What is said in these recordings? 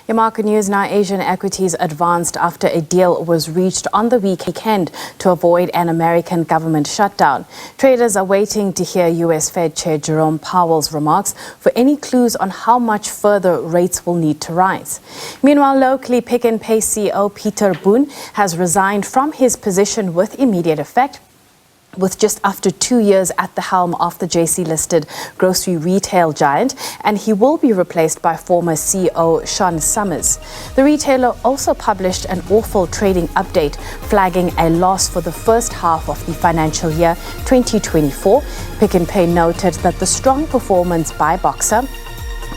Your market news now. Asian equities advanced after a deal was reached on the weekend to avoid an American government shutdown. Traders are waiting to hear U.S. Fed Chair Jerome Powell's remarks for any clues on how much further rates will need to rise. Meanwhile, locally, Pick n Pay CEO Peter Boone has resigned from his position with immediate effect, with just after 2 years at the helm of the JSE-listed grocery retail giant, and he will be replaced by former CEO Sean Summers. The retailer also published an awful trading update flagging a loss for the first half of the financial year 2024. Pick n Pay noted that the strong performance by Boxer,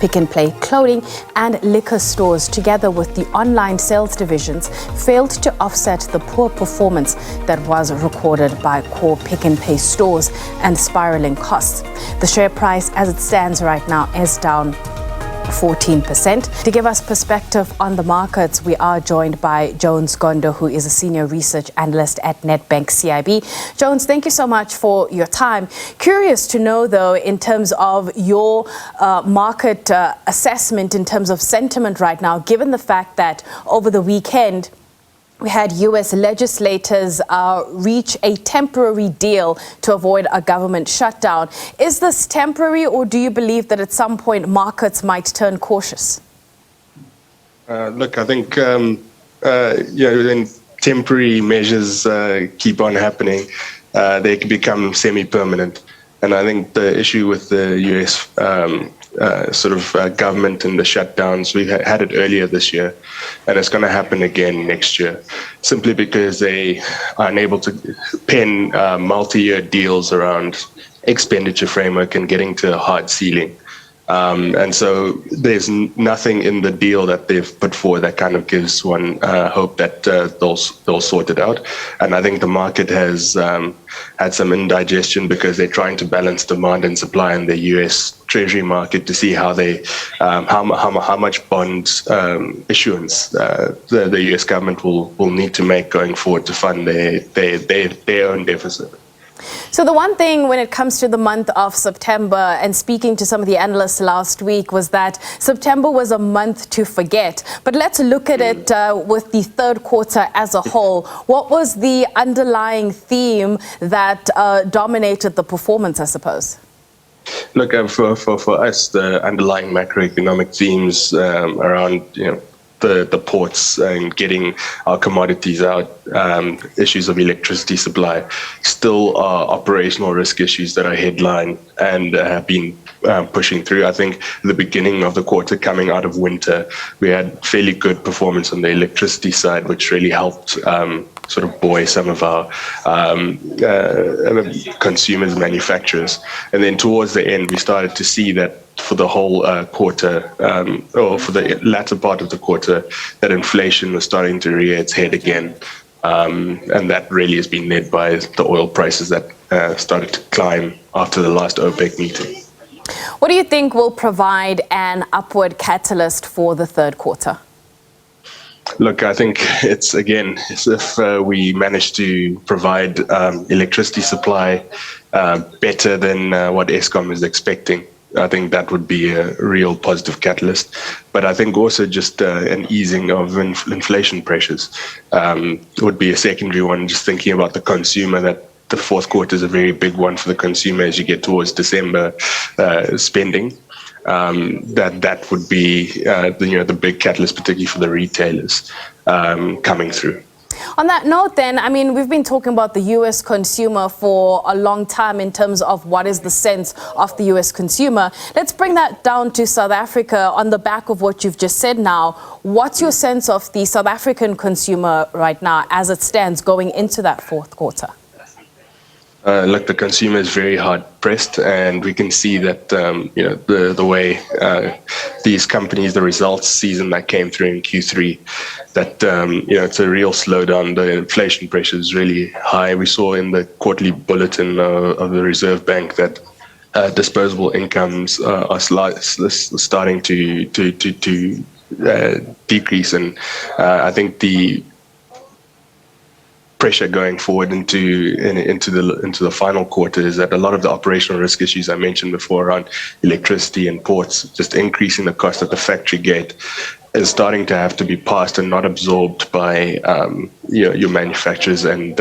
Pick n Pay clothing and liquor stores, together with the online sales divisions, failed to offset the poor performance that was recorded by core Pick n Pay stores and spiraling costs. The share price as it stands right now is down 14%. To give us perspective on the markets, we are joined by Jones Gondo, who is a senior research analyst at Nedbank CIB. Jones, thank you so much for your time. Curious to know, though, in terms of your market assessment in terms of sentiment right now, given the fact that over the weekend we had U.S. legislators reach a temporary deal to avoid a government shutdown. Is this temporary, or do you believe that at some point markets might turn cautious? Look, I think when temporary measures keep on happening, they can become semi-permanent. And I think the issue with the U.S. Government and the shutdowns, we had it earlier this year, and it's going to happen again next year, simply because they are unable to pen multi-year deals around expenditure framework and getting to a hard ceiling. And so there's nothing in the deal that they've put forward that kind of gives one hope that they'll sort it out. And I think the market has had some indigestion because they're trying to balance demand and supply in the U.S. Treasury market to see how they how much bond issuance the U.S. government will need to make going forward to fund their own deficit. So the one thing when it comes to the month of September, and speaking to some of the analysts last week, was that September was a month to forget. But let's look at it with the third quarter as a whole. What was the underlying theme that dominated the performance, I suppose? Look, for us, the underlying macroeconomic themes around, the ports and getting our commodities out, issues of electricity supply, still are operational risk issues that are headline and have been pushing through. I think the beginning of the quarter, coming out of winter, we had fairly good performance on the electricity side, which really helped buoy some of our consumers, manufacturers. And then towards the end, we started to see that for the whole quarter, or for the latter part of the quarter, that inflation was starting to rear its head again. And that really has been led by the oil prices that started to climb after the last OPEC meeting. What do you think will provide an upward catalyst for the third quarter? Look, I think it's as if we manage to provide electricity supply better than what Eskom is expecting. I think that would be a real positive catalyst. But I think also just an easing of inflation pressures would be a secondary one, just thinking about the consumer, that the fourth quarter is a very big one for the consumer as you get towards December spending. That would be the big catalyst, particularly for the retailers coming through. On that note, then, I mean, we've been talking about the U.S. consumer for a long time in terms of what is the sense of the U.S. consumer. Let's bring that down to South Africa on the back of what you've just said now. What's your sense of the South African consumer right now as it stands going into that fourth quarter? Look, the consumer is very hard pressed, and we can see that the way these companies, the results season that came through in Q3, that it's a real slowdown. The inflation pressure is really high. We saw in the quarterly bulletin of the Reserve Bank that disposable incomes are starting to decrease, and I think the pressure going forward into the final quarter is that a lot of the operational risk issues I mentioned before around electricity and ports, just increasing the cost at the factory gate, starting to have to be passed and not absorbed by your manufacturers and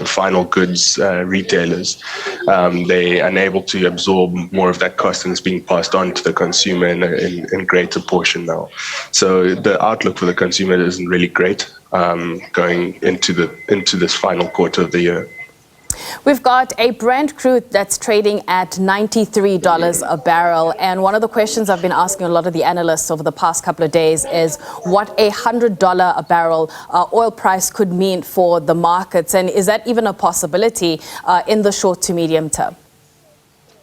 final goods retailers. They unable to absorb more of that cost, and it's being passed on to the consumer in greater portion now. So the outlook for the consumer isn't really great going into this final quarter of the year. We've got a Brent crude that's trading at $93 a barrel. And one of the questions I've been asking a lot of the analysts over the past couple of days is what a $100 a barrel oil price could mean for the markets. And is that even a possibility in the short to medium term?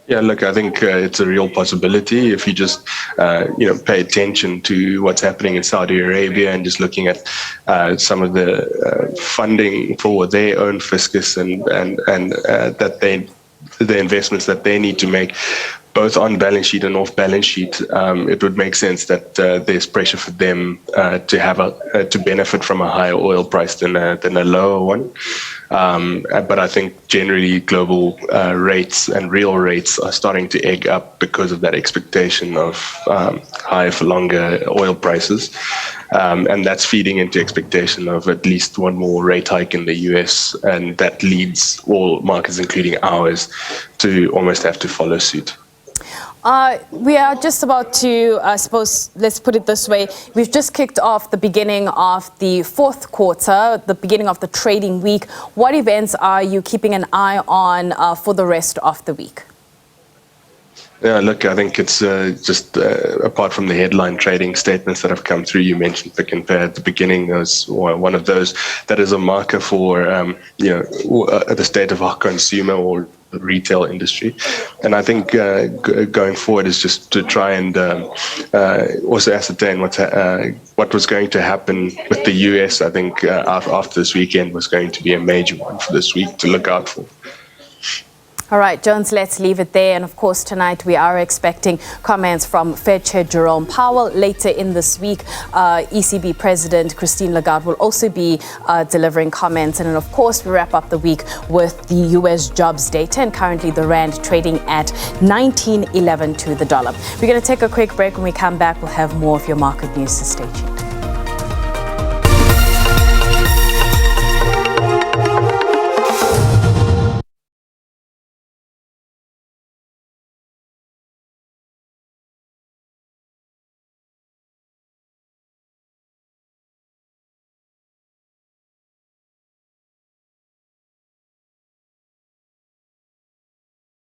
Yeah, look, I think it's a real possibility if you just, pay attention to what's happening in Saudi Arabia and just looking at some of the funding for their own fiscus and that the investments that they need to make, both on balance sheet and off balance sheet. It would make sense that there's pressure for them to benefit from a higher oil price than a lower one. But I think generally global rates and real rates are starting to egg up because of that expectation of higher for longer oil prices. And that's feeding into expectation of at least one more rate hike in the US. And that leads all markets, including ours, to almost have to follow suit. We are just about to, I suppose, let's put it this way. We've just kicked off the beginning of the fourth quarter, the beginning of the trading week. What events are you keeping an eye on for the rest of the week? Yeah, look, I think it's just apart from the headline trading statements that have come through, you mentioned Pick and Pay at the beginning as one of those. That is a marker for the state of our consumer or the retail industry. And I think going forward is just to try and also ascertain what was going to happen with the US. I think after this weekend was going to be a major one for this week to look out for. All right, Jones, let's leave it there. And of course, tonight we are expecting comments from Fed Chair Jerome Powell. Later in this week, ECB President Christine Lagarde will also be delivering comments. And then, of course, we wrap up the week with the US jobs data. And currently, the rand trading at 19.11 to the dollar. We're going to take a quick break. When we come back, we'll have more of your market news. So stay tuned.